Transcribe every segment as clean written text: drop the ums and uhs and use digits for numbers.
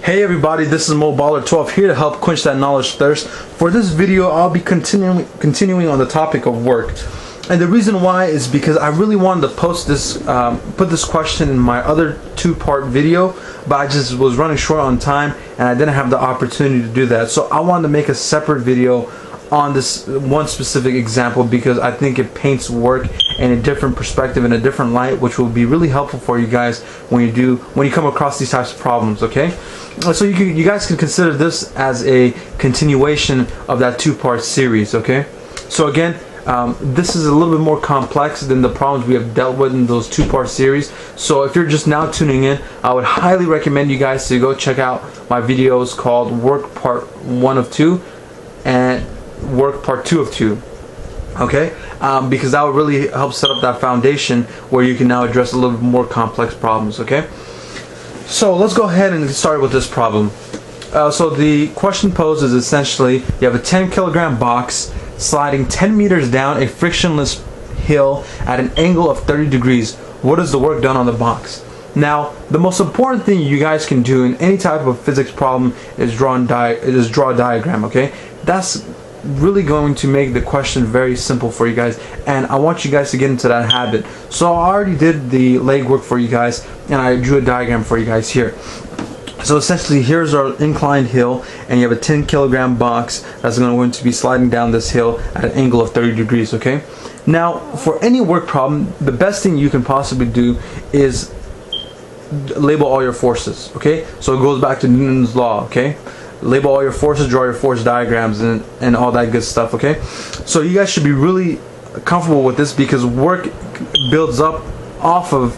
Hey everybody, this is MoBaller12 here to help quench that knowledge thirst. For this video, I'll be continuing on the topic of work. And the reason why is because I really wanted to post this, put this question in my other two-part video, but I just was running short on time and I didn't have the opportunity to do that. So I wanted to make a separate video on this one specific example because I think it paints work in a different perspective, in a different light, which will be really helpful for you guys when you come across these types of problems. Okay, so you guys can consider this as a continuation of that two-part series. Okay, so again, this is a little bit more complex than the problems we have dealt with in those two-part series. So if you're just now tuning in, I would highly recommend you guys to go check out my videos called Work Part 1 of 2 and Work Part 2 of 2. Okay, because that would really help set up that foundation where you can now address a little bit more complex problems. Okay, so let's go ahead and start with this problem. So the question posed is essentially you have a 10-kilogram box sliding 10 meters down a frictionless hill at an angle of 30 degrees. What is the work done on the box? Now, the most important thing you guys can do in any type of physics problem is draw a diagram. Okay, that's really going to make the question very simple for you guys, and I want you guys to get into that habit. So I already did the legwork for you guys and I drew a diagram for you guys here. So essentially, here's our inclined hill, and you have a 10-kilogram box that's going to be sliding down this hill at an angle of 30 degrees. Okay, now for any work problem, the best thing you can possibly do is label all your forces. Okay, so it goes back to Newton's law. Okay, label all your forces, draw your force diagrams, and all that good stuff. Okay, so you guys should be really comfortable with this because work builds up off of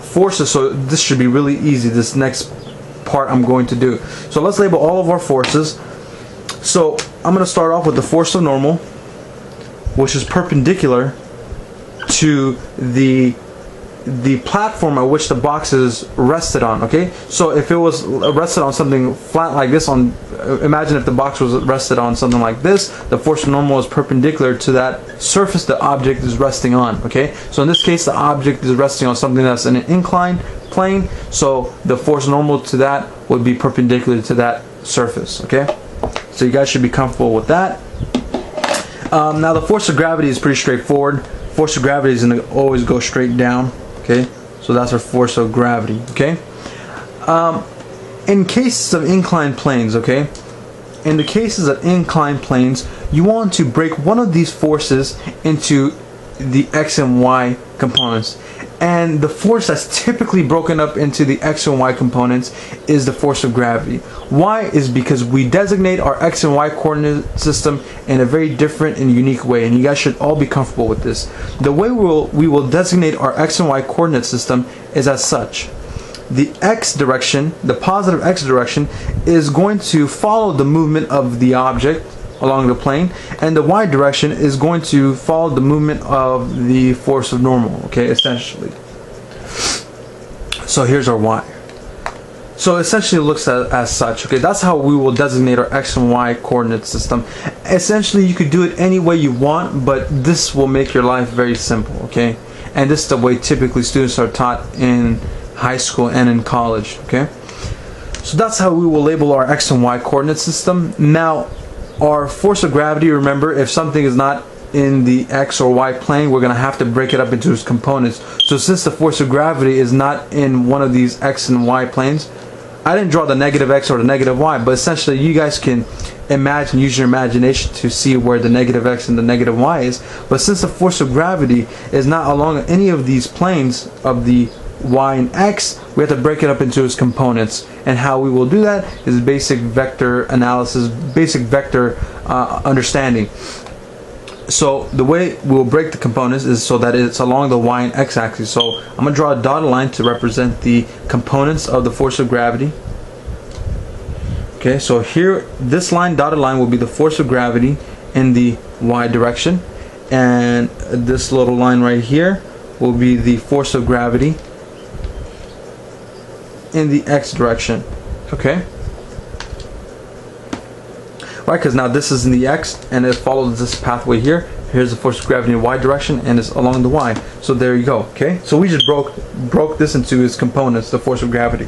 forces, so this should be really easy, this next part I'm going to do. So let's label all of our forces. So I'm going to start off with the force of normal, which is perpendicular to the platform at which the box is rested on. Okay, so if it was rested on something flat like this, imagine if the box was rested on something like this, the force of normal is perpendicular to that surface the object is resting on. Okay, so in this case the object is resting on something that's in an inclined plane, so the force normal to that would be perpendicular to that surface. Okay, so you guys should be comfortable with that. Now the force of gravity is pretty straightforward. Force of gravity is going to always go straight down. Okay, so that's our force of gravity. Okay, in cases of inclined planes, okay, in the cases of inclined planes, you want to break one of these forces into the X and Y components, and the force that's typically broken up into the X and Y components is the force of gravity. Why? Is because we designate our X and Y coordinate system in a very different and unique way, and you guys should all be comfortable with this. The way we will designate our X and Y coordinate system is as such. The X direction, the positive X direction, is going to follow the movement of the object along the plane, and the Y direction is going to follow the movement of the force of normal. Okay, essentially. So here's our Y. So essentially it looks as such. Okay, that's how we will designate our X and Y coordinate system. Essentially you could do it any way you want, but this will make your life very simple. Okay, and this is the way typically students are taught in high school and in college. Okay, so that's how we will label our X and Y coordinate system. Now our force of gravity, remember, if something is not in the X or Y plane, we're going to have to break it up into its components. So since the force of gravity is not in one of these X and Y planes, I didn't draw the negative X or the negative Y, but essentially you guys can imagine, use your imagination to see where the negative X and the negative Y is. But since the force of gravity is not along any of these planes of the Y and X, we have to break it up into its components, and how we will do that is basic vector analysis, basic vector understanding. So the way we'll break the components is so that it's along the Y and X axis. So I'm going to draw a dotted line to represent the components of the force of gravity. Okay, so here this line, dotted line, will be the force of gravity in the Y direction, and this little line right here will be the force of gravity in the X direction. Okay, right, because now this is in the X and it follows this pathway here. Here's the force of gravity in Y direction and it's along the Y. So there you go. Okay, so we just broke this into its components, the force of gravity.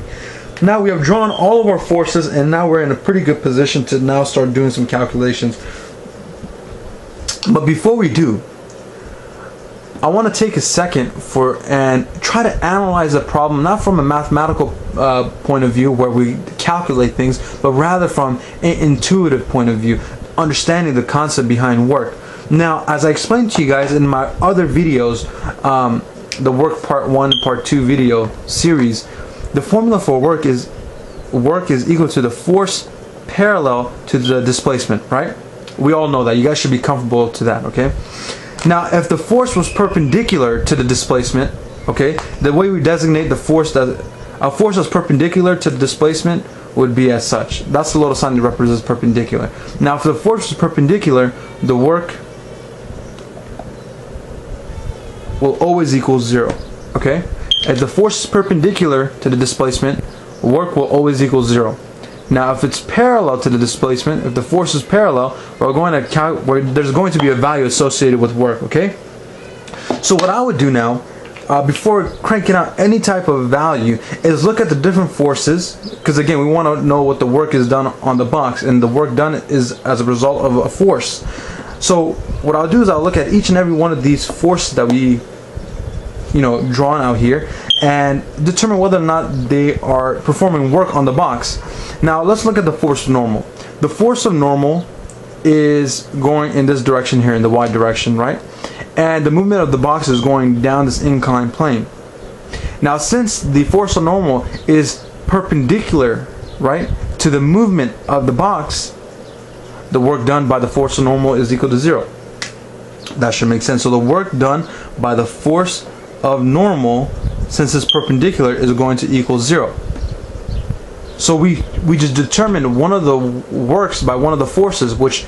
Now we have drawn all of our forces, and now we're in a pretty good position to now start doing some calculations. But before we do, I want to take a second and try to analyze a problem, not from a mathematical point of view where we calculate things, but rather from an intuitive point of view, understanding the concept behind work. Now, as I explained to you guys in my other videos, the work part 1 part 2 video series, the formula for work is equal to the force parallel to the displacement, right? We all know that. You guys should be comfortable to that, okay? Now, if the force was perpendicular to the displacement, okay, the way we designate the force, that a force that's perpendicular to the displacement would be as such. That's the little sign that represents perpendicular. Now, if the force is perpendicular, the work will always equal 0, okay? If the force is perpendicular to the displacement, work will always equal 0. Now, if it's parallel to the displacement, if the force is parallel, there's going to be a value associated with work, okay? So what I would do now, before cranking out any type of value, is look at the different forces, because again, we want to know what the work is done on the box, and the work done is as a result of a force. So what I'll do is I'll look at each and every one of these forces that we drawn out here, and determine whether or not they are performing work on the box. Now let's look at the force of normal. The force of normal is going in this direction here, in the y direction, right? And the movement of the box is going down this inclined plane. Now, since the force of normal is perpendicular, right, to the movement of the box, the work done by the force of normal is equal to 0. That should make sense. So the work done by the force of normal, since it's perpendicular, is going to equal 0. So we just determined one of the works by one of the forces, which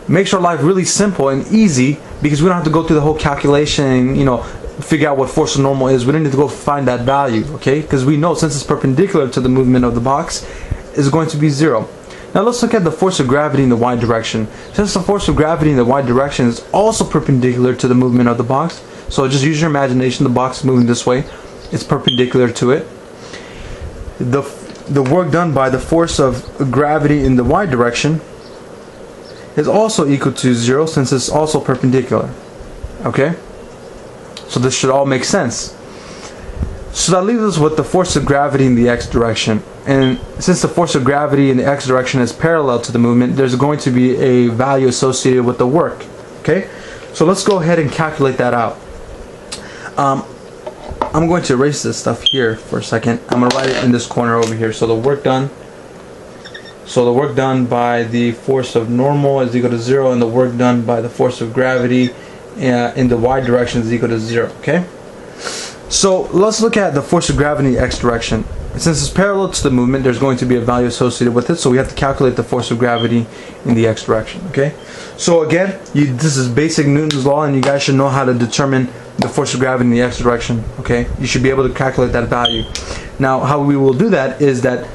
makes our life really simple and easy, because we don't have to go through the whole calculation and figure out what force of normal is. We don't need to go find that value, okay? Because we know, since it's perpendicular to the movement of the box, is going to be 0. Now let's look at the force of gravity in the y direction. Since the force of gravity in the y direction is also perpendicular to the movement of the box, so just use your imagination. The box is moving this way, it's perpendicular to it. The work done by the force of gravity in the y direction is also equal to 0, since it's also perpendicular. Okay? So this should all make sense. So that leaves us with the force of gravity in the x direction. And since the force of gravity in the x direction is parallel to the movement, there's going to be a value associated with the work. Okay? So let's go ahead and calculate that out. I'm going to erase this stuff here for a second. I'm going to write it in this corner over here. So the work done by the force of normal is equal to 0, and the work done by the force of gravity in the y direction is equal to 0. Okay? So let's look at the force of gravity in the x direction. Since it's parallel to the movement, there's going to be a value associated with it, so we have to calculate the force of gravity in the x direction. Okay? So again, this is basic Newton's law, and you guys should know how to determine the force of gravity in the x direction. Okay? You should be able to calculate that value. Now, how we will do that is that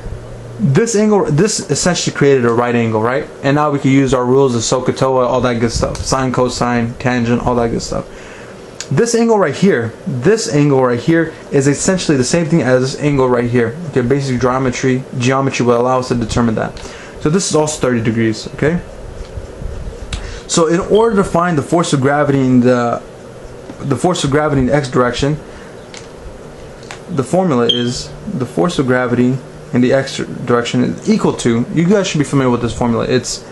this essentially created a right angle, right? And now we can use our rules of SOHCAHTOA, all that good stuff. Sine, cosine, tangent, all that good stuff. This angle right here is essentially the same thing as this angle right here. Okay, basic geometry will allow us to determine that. So this is also 30 degrees, okay? So in order to find the force of gravity in the x direction, the formula is the force of gravity in the x direction is equal to, you guys should be familiar with this formula, it's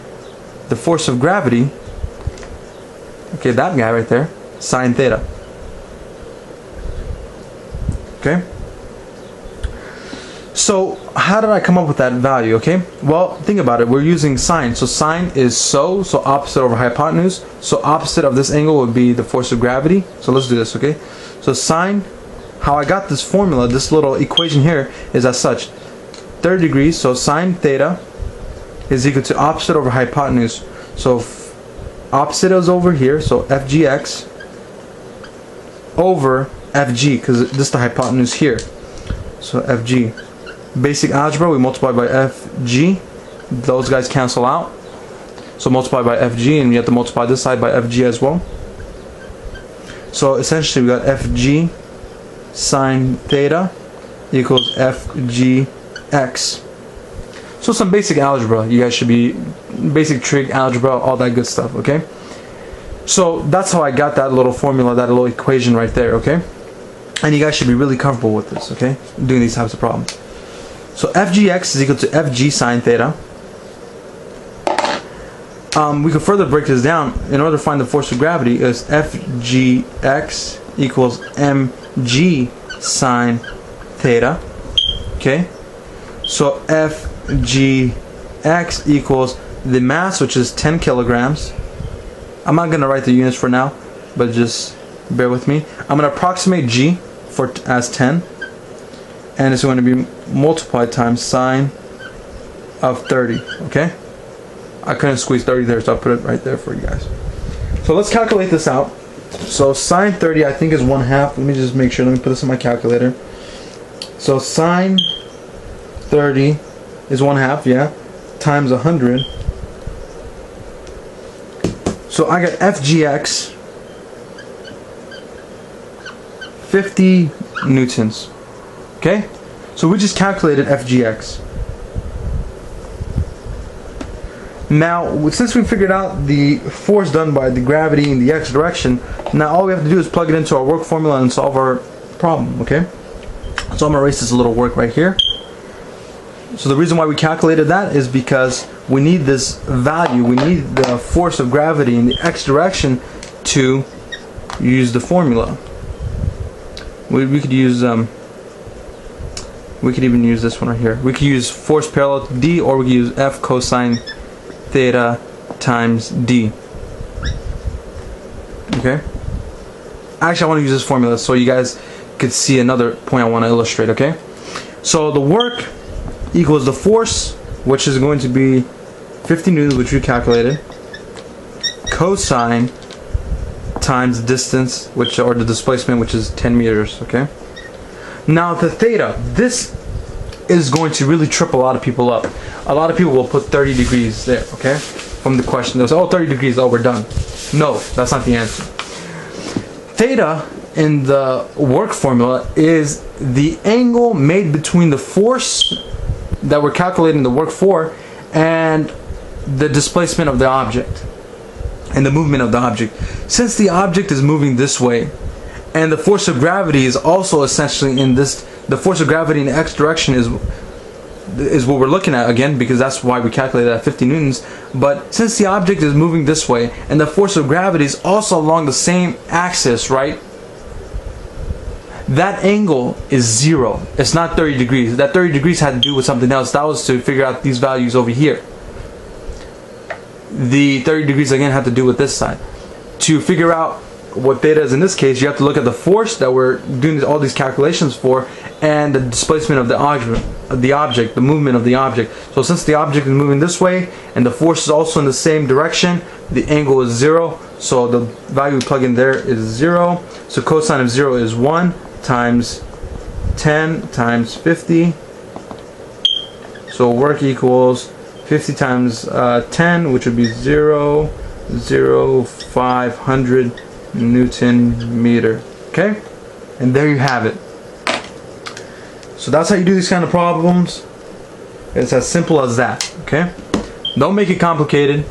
the force of gravity, okay, that guy right there, sine theta. Okay? So how did I come up with that value? Okay, well, think about it. We're using sine. So sine is so opposite over hypotenuse. So opposite of this angle would be the force of gravity. So let's do this, okay? So sine, how I got this formula, this little equation here, is as such. 30 degrees, so sine theta is equal to opposite over hypotenuse. So opposite is over here, so FGX over FG, because this is the hypotenuse here. So FG. Basic algebra, we multiply by FG. Those guys cancel out. So multiply by FG, and we have to multiply this side by FG as well. So essentially we got FG sine theta equals FG x. So some basic algebra. You guys should be basic trig algebra, all that good stuff, okay? So that's how I got that little formula, that little equation right there, okay? And you guys should be really comfortable with this, okay? Doing these types of problems. So f g x is equal to f g sine theta. We could further break this down. In order to find the force of gravity, is f g x equals mg sine theta. Okay? So f g x equals the mass, which is 10 kilograms. I'm not going to write the units for now, but just bear with me. I'm going to approximate g as 10, and it's going to be multiplied times sine of 30. Okay? I couldn't squeeze 30 there, so I'll put it right there for you guys. So let's calculate this out. So sine 30 I think is 1/2. Let me just make sure. Let me put this in my calculator. So sine 30 is 1/2, yeah, times 100. So I got FGX 50 newtons. Okay? So we just calculated FGX. Now, since we figured out the force done by the gravity in the x direction, now all we have to do is plug it into our work formula and solve our problem, okay? So I'm going to erase this little work right here. So the reason why we calculated that is because we need this value, we need the force of gravity in the x direction to use the formula. We could use, we could even use this one right here. We could use force parallel to D, or we could use F cosine theta times D. Okay? Actually, I want to use this formula so you guys could see another point I want to illustrate, okay? So the work equals the force, which is going to be 50 newtons, which we calculated, cosine times distance, which, or the displacement, which is 10 meters, okay? Now the theta, this is going to really trip a lot of people up. A lot of people will put 30 degrees there, okay? From the question, they'll say, oh, 30 degrees, oh, we're done. No, that's not the answer. Theta in the work formula is the angle made between the force that we're calculating the work for and the displacement of the object and the movement of the object. Since the object is moving this way and the force of gravity is also essentially in this, the force of gravity in the x direction is what we're looking at again, because that's why we calculated at 50 newtons. But since the object is moving this way and the force of gravity is also along the same axis, right? That angle is 0. It's not 30 degrees. That 30 degrees had to do with something else. That was to figure out these values over here. The 30 degrees again had to do with this side. To figure out what theta is in this case, you have to look at the force that we're doing all these calculations for and the displacement of the object, the movement of the object. So since the object is moving this way and the force is also in the same direction, the angle is 0. So the value we plug in there is 0. So cosine of 0 is 1 times 10 times 50. So work equals 50 times 10, which would be 0.0500 Newton meter. Okay? And there you have it. So that's how you do these kind of problems. It's as simple as that. Okay? Don't make it complicated.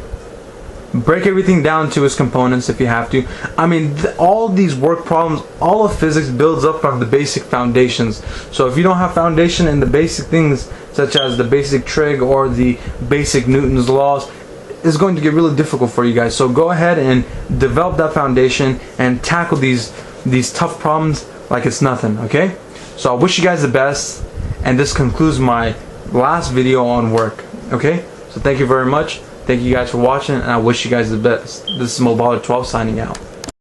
Break everything down to its components if you have to. I mean, all these work problems, all of physics builds up from the basic foundations. So if you don't have foundation in the basic things, such as the basic trig or the basic Newton's laws, it's going to get really difficult for you guys. So go ahead and develop that foundation and tackle these tough problems like it's nothing, okay? So I wish you guys the best, and this concludes my last video on work, okay? So thank you very much. Thank you guys for watching, and I wish you guys the best. This is Moballer 12 signing out.